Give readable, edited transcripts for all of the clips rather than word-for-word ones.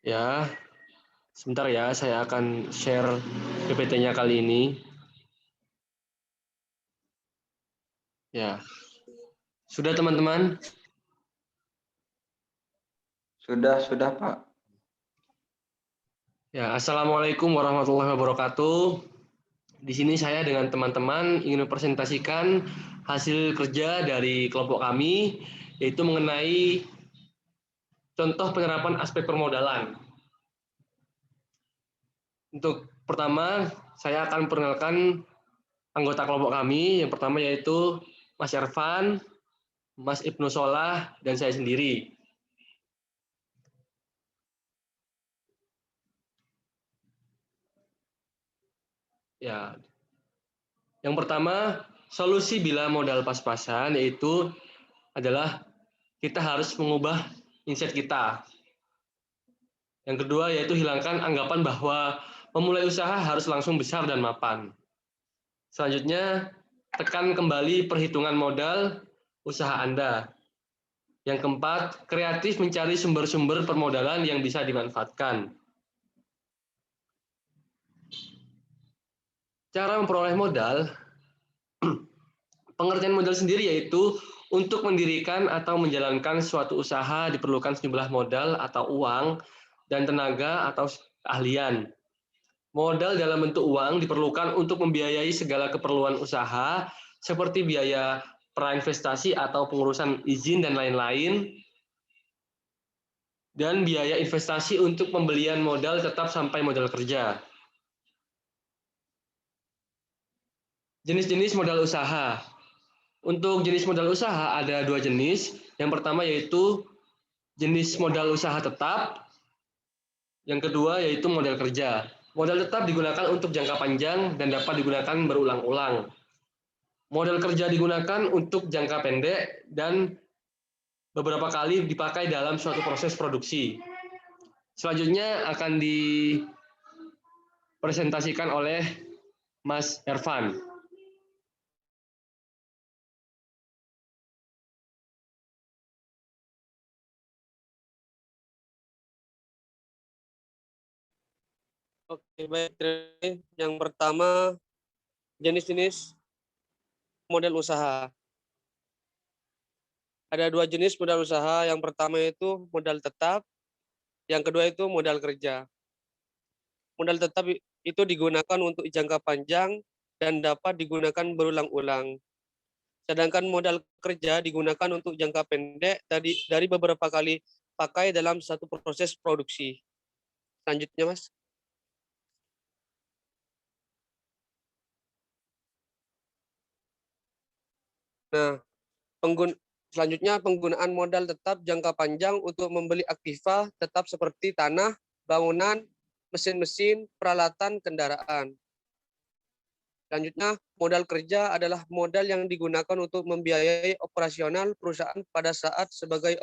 Ya, sebentar ya, saya akan share PPT-nya kali ini. Ya, sudah teman-teman? Sudah Pak. Ya, Assalamualaikum warahmatullahi wabarakatuh. Di sini saya dengan teman-teman ingin mempresentasikan hasil kerja dari kelompok kami, yaitu mengenai contoh penerapan aspek permodalan. Untuk pertama, saya akan perkenalkan anggota kelompok kami. Yang pertama yaitu Mas Ervan, Mas Ibnu Solah, dan saya sendiri. Ya, yang pertama, solusi bila modal pas-pasan yaitu adalah kita harus mengubah mindset kita. Yang kedua yaitu hilangkan anggapan bahwa memulai usaha harus langsung besar dan mapan. Selanjutnya, tekan kembali perhitungan modal usaha Anda. Yang keempat, kreatif mencari sumber-sumber permodalan yang bisa dimanfaatkan. Cara memperoleh modal, pengertian modal sendiri yaitu untuk mendirikan atau menjalankan suatu usaha diperlukan sejumlah modal atau uang dan tenaga atau keahlian. Modal dalam bentuk uang diperlukan untuk membiayai segala keperluan usaha seperti biaya prainvestasi atau pengurusan izin dan lain-lain, dan biaya investasi untuk pembelian modal tetap sampai modal kerja. Jenis-jenis modal usaha. Untuk jenis modal usaha ada dua jenis. Yang pertama yaitu jenis modal usaha tetap. Yang kedua yaitu modal kerja. Modal tetap digunakan untuk jangka panjang dan dapat digunakan berulang-ulang. Modal kerja digunakan untuk jangka pendek dan beberapa kali dipakai dalam suatu proses produksi. Selanjutnya akan dipresentasikan oleh Mas Ervan. Oke, baik. Yang pertama, jenis-jenis model usaha. Ada dua jenis modal usaha. Yang pertama itu modal tetap, yang kedua itu modal kerja. Modal tetap itu digunakan untuk jangka panjang dan dapat digunakan berulang-ulang. Sedangkan modal kerja digunakan untuk jangka pendek dari beberapa kali pakai dalam satu proses produksi. Selanjutnya, Mas. Nah, selanjutnya penggunaan modal tetap jangka panjang untuk membeli aktiva tetap seperti tanah, bangunan, mesin-mesin, peralatan, kendaraan. Selanjutnya, modal kerja adalah modal yang digunakan untuk membiayai operasional perusahaan pada saat sebagai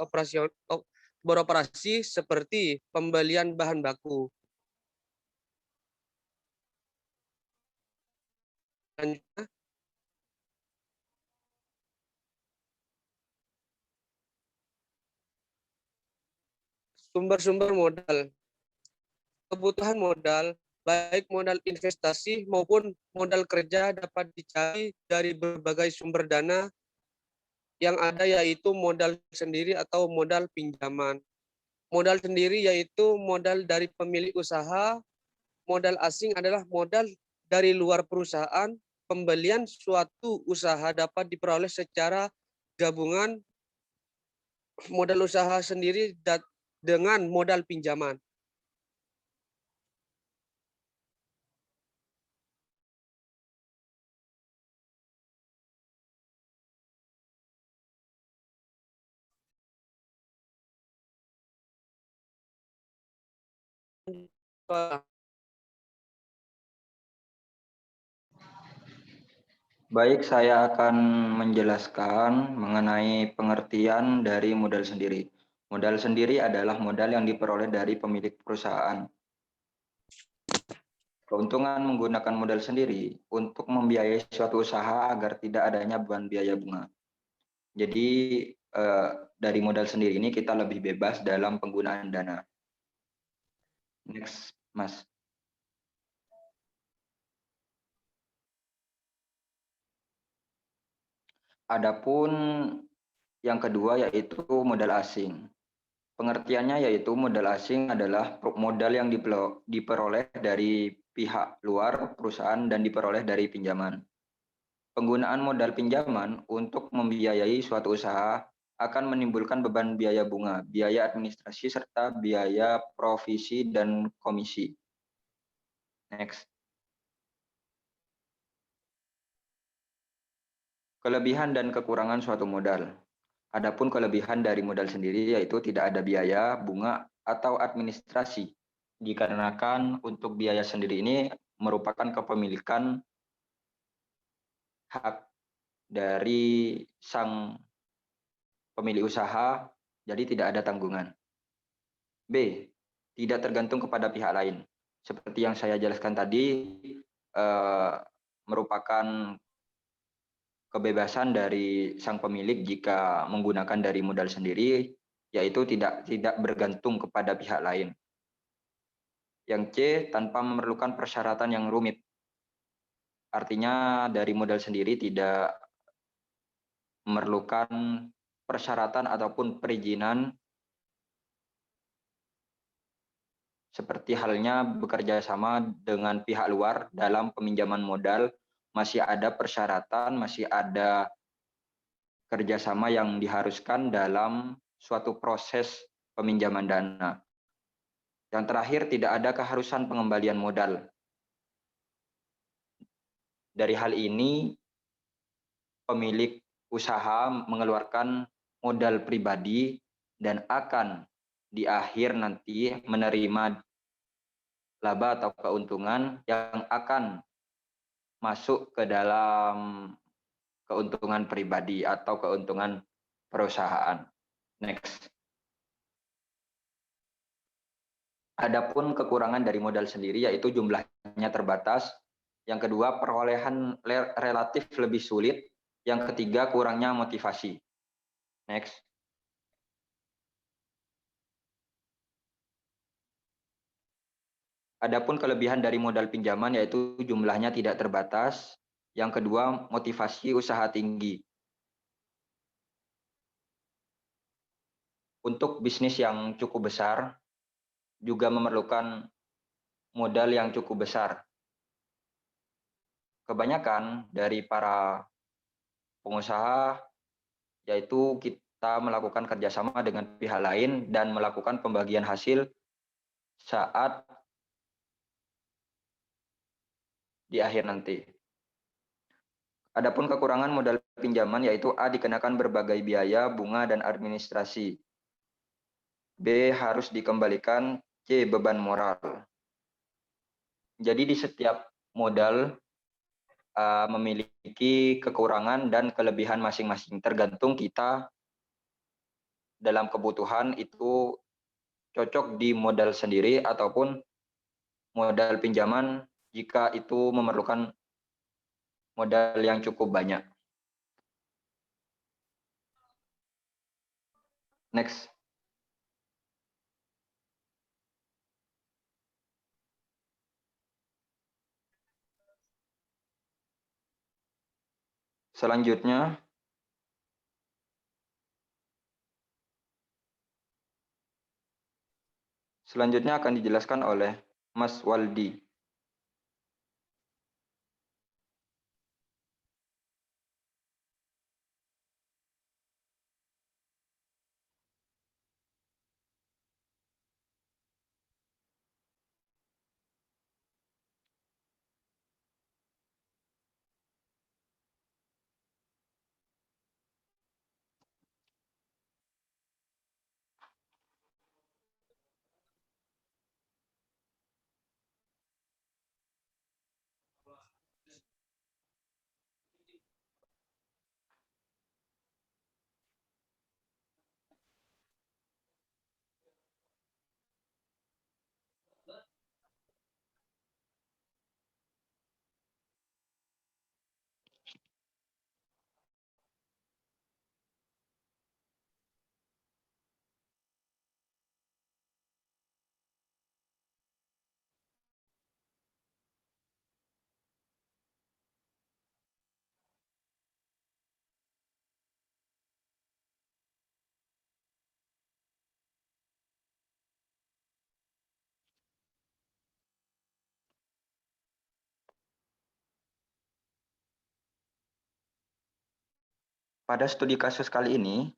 beroperasi seperti pembelian bahan baku. Selanjutnya, sumber-sumber modal. Kebutuhan modal, baik modal investasi maupun modal kerja dapat dicari dari berbagai sumber dana yang ada, yaitu modal sendiri atau modal pinjaman. Modal sendiri yaitu modal dari pemilik usaha, modal asing adalah modal dari luar perusahaan. Pembelian suatu usaha dapat diperoleh secara gabungan modal usaha sendiri dengan modal pinjaman. Baik, saya akan menjelaskan mengenai pengertian dari modal sendiri. Modal sendiri adalah modal yang diperoleh dari pemilik perusahaan. Keuntungan menggunakan modal sendiri untuk membiayai suatu usaha agar tidak adanya beban biaya bunga. Jadi dari modal sendiri ini kita lebih bebas dalam penggunaan dana. Next, Mas. Adapun yang kedua yaitu modal asing. Pengertiannya yaitu modal asing adalah modal yang diperoleh dari pihak luar perusahaan dan diperoleh dari pinjaman. Penggunaan modal pinjaman untuk membiayai suatu usaha akan menimbulkan beban biaya bunga, biaya administrasi, serta biaya provisi dan komisi. Next. Kelebihan dan kekurangan suatu modal. Adapun kelebihan dari modal sendiri yaitu tidak ada biaya, bunga, atau administrasi. Dikarenakan untuk biaya sendiri ini merupakan kepemilikan hak dari sang pemilik usaha, jadi tidak ada tanggungan. B. Tidak tergantung kepada pihak lain. Seperti yang saya jelaskan tadi, merupakan kebebasan dari sang pemilik jika menggunakan dari modal sendiri, yaitu tidak bergantung kepada pihak lain. Yang C, tanpa memerlukan persyaratan yang rumit. Artinya dari modal sendiri tidak memerlukan persyaratan ataupun perizinan seperti halnya bekerja sama dengan pihak luar dalam peminjaman modal, masih ada persyaratan, masih ada kerjasama yang diharuskan dalam suatu proses peminjaman dana. Yang terakhir, tidak ada keharusan pengembalian modal. Dari hal ini, pemilik usaha mengeluarkan modal pribadi dan akan di akhir nanti menerima laba atau keuntungan yang akan masuk ke dalam keuntungan pribadi atau keuntungan perusahaan. Next. Adapun kekurangan dari modal sendiri yaitu jumlahnya terbatas. Yang kedua, perolehan relatif lebih sulit. Yang ketiga, kurangnya motivasi. Next. Adapun kelebihan dari modal pinjaman yaitu jumlahnya tidak terbatas. Yang kedua, motivasi usaha tinggi. Untuk bisnis yang cukup besar, juga memerlukan modal yang cukup besar. Kebanyakan dari para pengusaha yaitu kita melakukan kerjasama dengan pihak lain dan melakukan pembagian hasil saat di akhir nanti. Adapun kekurangan modal pinjaman yaitu A, dikenakan berbagai biaya, bunga, dan administrasi. B, harus dikembalikan. C, beban moral. Jadi di setiap modal memiliki kekurangan dan kelebihan masing-masing. Tergantung kita dalam kebutuhan itu cocok di modal sendiri ataupun modal pinjaman jika itu memerlukan modal yang cukup banyak. Next. Selanjutnya akan dijelaskan oleh Mas Waldi. Pada studi kasus kali ini,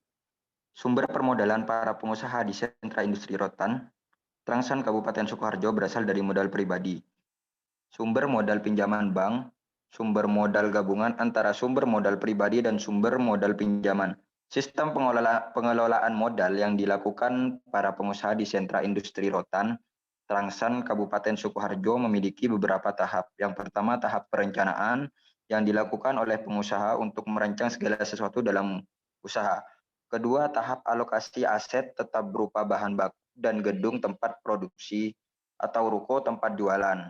sumber permodalan para pengusaha di sentra industri rotan, Trangsan Kabupaten Sukoharjo berasal dari modal pribadi. Sumber modal pinjaman bank, sumber modal gabungan antara sumber modal pribadi dan sumber modal pinjaman. Sistem pengelolaan modal yang dilakukan para pengusaha di sentra industri rotan, Trangsan Kabupaten Sukoharjo memiliki beberapa tahap. Yang pertama, tahap perencanaan yang dilakukan oleh pengusaha untuk merancang segala sesuatu dalam usaha. Kedua, tahap alokasi aset tetap berupa bahan baku dan gedung tempat produksi atau ruko tempat jualan,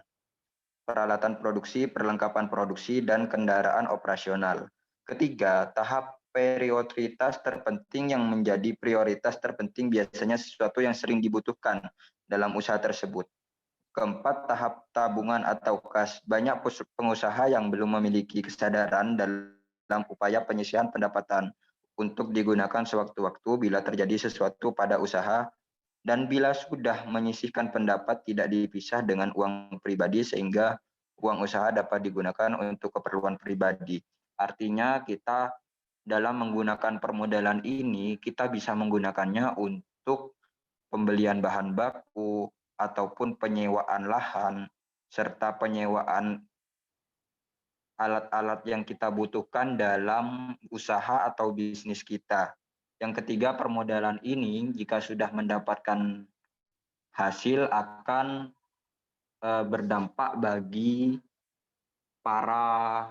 peralatan produksi, perlengkapan produksi, dan kendaraan operasional. Ketiga, tahap prioritas terpenting yang menjadi prioritas terpenting biasanya sesuatu yang sering dibutuhkan dalam usaha tersebut. Keempat, tahap tabungan atau kas. Banyak pengusaha yang belum memiliki kesadaran dalam upaya penyisihan pendapatan untuk digunakan sewaktu-waktu bila terjadi sesuatu pada usaha, dan bila sudah menyisihkan pendapat tidak dipisah dengan uang pribadi sehingga uang usaha dapat digunakan untuk keperluan pribadi. Artinya kita dalam menggunakan permodalan ini, kita bisa menggunakannya untuk pembelian bahan baku, ataupun penyewaan lahan, serta penyewaan alat-alat yang kita butuhkan dalam usaha atau bisnis kita. Yang ketiga, permodalan ini jika sudah mendapatkan hasil akan berdampak bagi para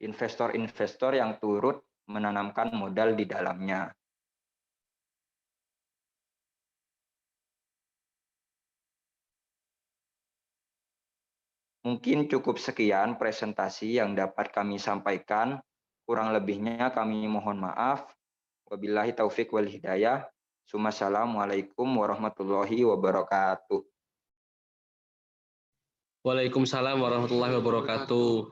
investor-investor yang turut menanamkan modal di dalamnya. Mungkin cukup sekian presentasi yang dapat kami sampaikan. Kurang lebihnya kami mohon maaf. Wabillahi taufik wal hidayah. Assalamualaikum warahmatullahi wabarakatuh. Waalaikumsalam warahmatullahi wabarakatuh.